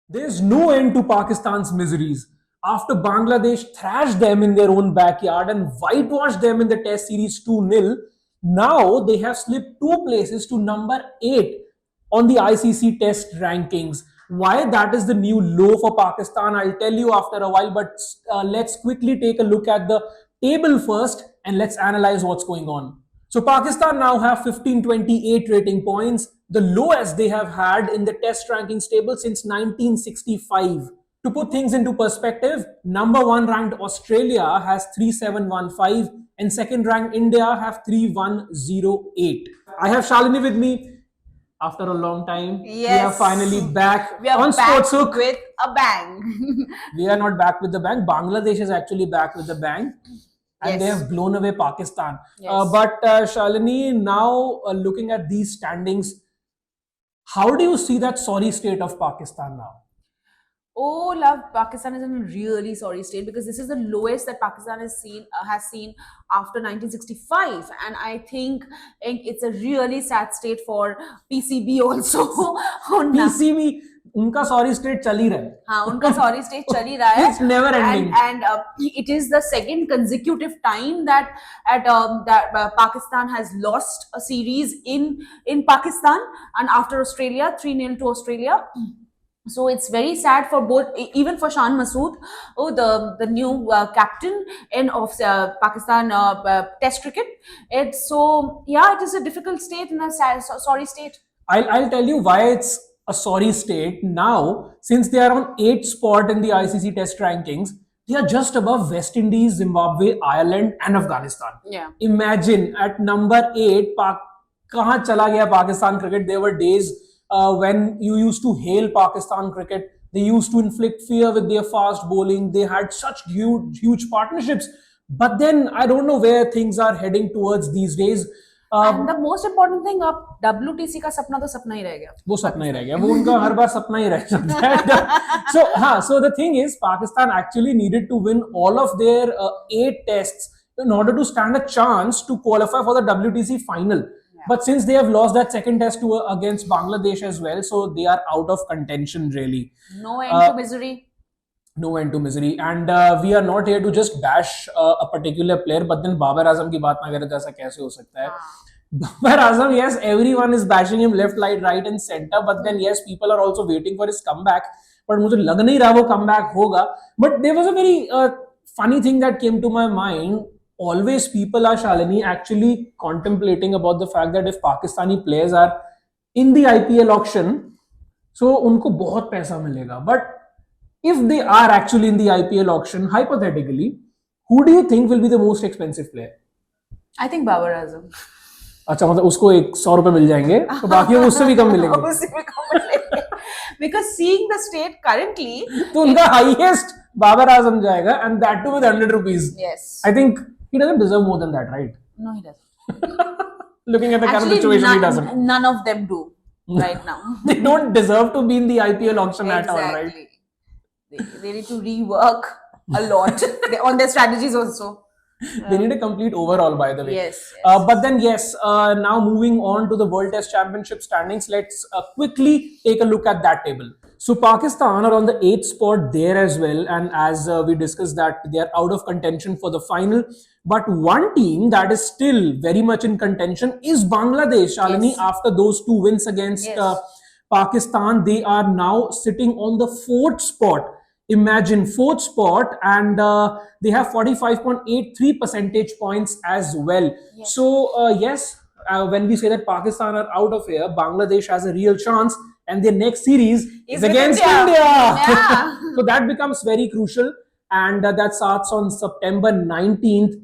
There's no end to Pakistan's miseries. After Bangladesh thrashed them in their own backyard and whitewashed them in the Test Series 2-0, now they have slipped two places to number 8 on the ICC Test Rankings. Why that is the new low for Pakistan, I'll tell you after a while, but let's quickly take a look at the table first and let's analyze what's going on. So Pakistan now have 1528 rating points, the lowest they have had in the test rankings table since 1965. To put things into perspective, number 1 ranked Australia has 3715 and second ranked India have 3108. I have Shalini with me. After a long time, we are Yes. finally back We are on back Sports Hook. with a bang. We are not back with the bang. Bangladesh is actually back with the bang. And they Yes. have blown away Pakistan. Yes. But Shalini, now looking at these standings, how do you see that sorry state of Pakistan now? Oh, love, Pakistan is in a really sorry state because this is the lowest that Pakistan has seen after 1965, and I think it's a really sad state for PCB also. Oh, no. PCB, उनका sorry state चल ही रहा है. हाँ, उनका sorry state चल ही रहा है. It's never ending. And it is the second consecutive time that Pakistan has lost a series in Pakistan, and after Australia, 3-0 to Australia. So it's very sad for both, even for Shan Masood, the new captain of Pakistan Test cricket. It is a difficult state and a sorry state. I'll tell you why it's a sorry state. Now, since they are on 8th spot in the ICC Test Rankings, they are just above West Indies, Zimbabwe, Ireland, and Afghanistan. Yeah. Imagine at number 8, kahan chala gaya Pakistan cricket? There were days when you used to hail Pakistan cricket. They used to inflict fear with their fast bowling. They had such huge partnerships. But then I don't know where things are heading towards these days. And the most important thing, अब WTC का सपना तो सपना ही रह गया. वो सपना ही रह गया. वो उनका हर बार सपना ही रह जाता है. So the thing is, Pakistan actually needed to win all of their 8 tests in order to stand a chance to qualify for the WTC final. But since they have lost that second test against Bangladesh as well, so they are out of contention really. No end to misery. No end to misery. And we are not here to just bash a particular player, but then Babar Azam की बात ना करें तो ऐसा कैसे हो सकता है? Babar Azam, yes, everyone is bashing him left, right and center, but then yes, people are also waiting for his comeback. But मुझे लग नहीं रहा वो comeback होगा. But there was a very funny thing that came to my mind. Always people are, Shalini, actually contemplating about the fact that if Pakistani players are in the IPL auction, so उनको बहुत पैसा मिलेगा. But if they are actually in the IPL auction, hypothetically, who do you think will be the most expensive player? I think Babar Azam. अच्छा, मतलब उसको 100 रुपए मिल जाएंगे तो बाकी उससे भी कम मिलेंगे. उससे भी कम मिलेंगे. Because seeing the state currently, तो उनका highest Babar Azam जाएगा, and that too with 100 rupees. Yes. I think he doesn't deserve more than that, right? No, he doesn't. Looking at the current Actually, situation, he doesn't. None of them do right now. They don't deserve to be in the IPL auction at all, right? They need to rework a lot on their strategies also. They need a complete overhaul, by the way. Yes. But then, yes, now moving on to the World Test Championship standings, let's quickly take a look at that table. So Pakistan are on the 8th spot there as well. And as we discussed that they are out of contention for the final. But one team that is still very much in contention is Bangladesh. Shalini, Yes. after those 2 wins against Yes. Pakistan, they are now sitting on the 4th spot. Imagine 4th spot, and they have 45.83 percentage points as well. Yes. So yes, when we say that Pakistan are out of here, Bangladesh has a real chance, and their next series is with against India. India. Yeah. So that becomes very crucial, and that starts on September 19th.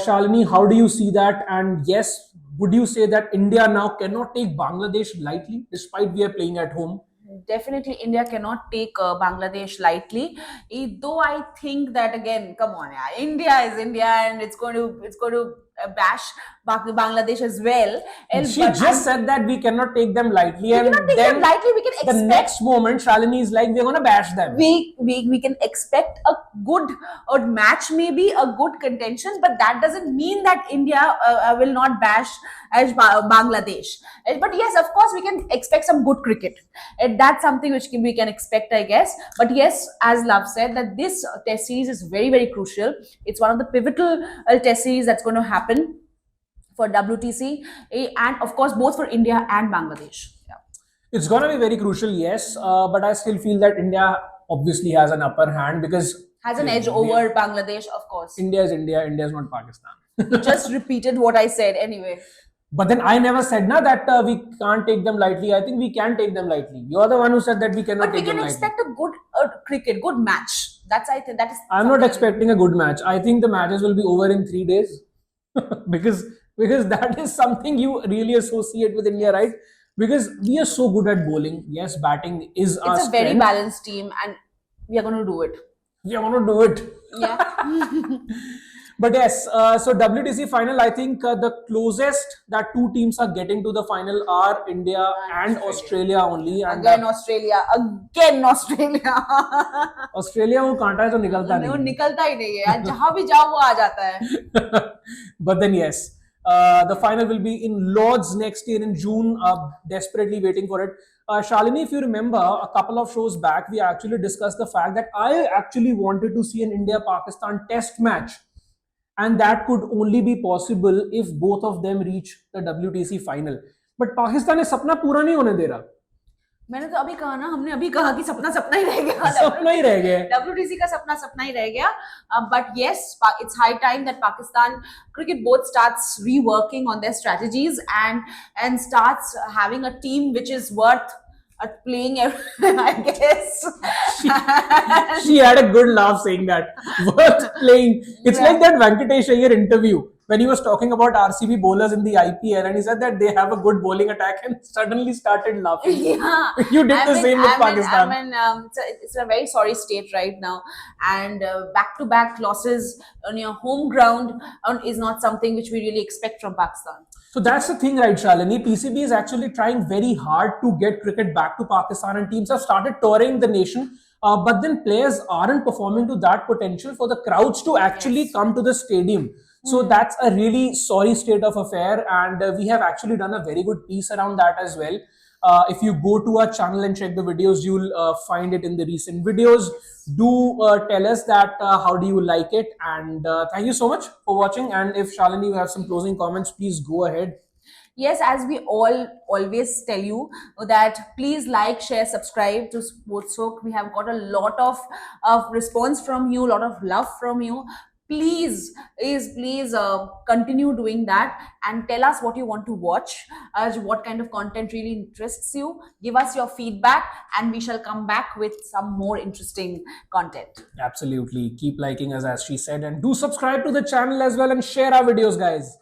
Shalini, how do you see that? And yes, would you say that India now cannot take Bangladesh lightly, despite we are playing at home? Definitely, India cannot take Bangladesh lightly. Though I think that again, come on, yeah, India is India, and it's going to bash Bangladesh as well. She just said that we cannot take them lightly, and cannot take then them lightly. We can the expect next moment Shalini is like, we're gonna bash them. we can expect a good match, maybe a good contention, but that doesn't mean that India will not bash as Bangladesh. But yes, of course, we can expect some good cricket. That's something which we can expect, I guess. But yes, as Love said, that this test series is very, very crucial. It's one of the pivotal test series that's going to happen for WTC, and of course, both for India and Bangladesh. Yeah. It's gonna be very crucial, yes, but I still feel that India obviously has an upper hand because Has an edge over Bangladesh, of course. India is India, India is not Pakistan. You just repeated what I said anyway. But then I never said that we can't take them lightly. I think we can take them lightly. You're the one who said that we cannot But we take them can lightly. expect a good cricket, good match. That's, I think, that is. I'm not something- expecting a good match. I think the matches will be over in 3 days because that is something you really associate with India, right? Because we are so good at bowling. Yes, batting is our It's a very strength. balanced team, and we are going to do it. We want to do it. Yeah. But yes, so WTC final, I think the closest that two teams are getting to the final are India and Australia only. And Again, Australia. Again, Australia. Australia वो कांटा है तो निकलता वो नहीं. निकलता ही नहीं है. जहां भी जाओ वो आ जाता है. But then yes, the final will be in Lords next year in June. Desperately waiting for it. Shalini, if you remember, a couple of shows back, we actually discussed the fact that I actually wanted to see an India-Pakistan test match. And that could only be possible if both of them reach the WTC final. But Pakistan is सपना पूरा नहीं होने दे रहा. मैंने तो अभी कहा ना, हमने अभी कहा कि सपना सपना ही रह गया. सपना ही रह गया. WTC का सपना सपना ही रह गया. But yes, it's high time that Pakistan Cricket Board starts reworking on their strategies and starts having a team which is worth playing. I guess She had a good laugh saying that. Worth playing. It's like that Venkatesh Iyer interview when he was talking about RCB bowlers in the IPL, and he said that they have a good bowling attack, and suddenly started laughing. Yeah, You did the same with Pakistan. It's a very sorry state right now, and back-to-back losses on your home ground is not something which we really expect from Pakistan. So that's the thing, right, Shalini? PCB is actually trying very hard to get cricket back to Pakistan, and teams have started touring the nation. But then players aren't performing to that potential for the crowds to actually come to the stadium. So that's a really sorry state of affair, and we have actually done a very good piece around that as well. If you go to our channel and check the videos, you'll find it in the recent videos. Do tell us that how do you like it, and thank you so much for watching. And if Shalini, you have some closing comments, please go ahead. Yes, as we always tell you that please like, share, subscribe to Sports Hook. We have got a lot of response from you, a lot of love from you. Please continue doing that and tell us what you want to watch, what kind of content really interests you. Give us your feedback, and we shall come back with some more interesting content. Absolutely. Keep liking us, as she said, and do subscribe to the channel as well and share our videos, guys.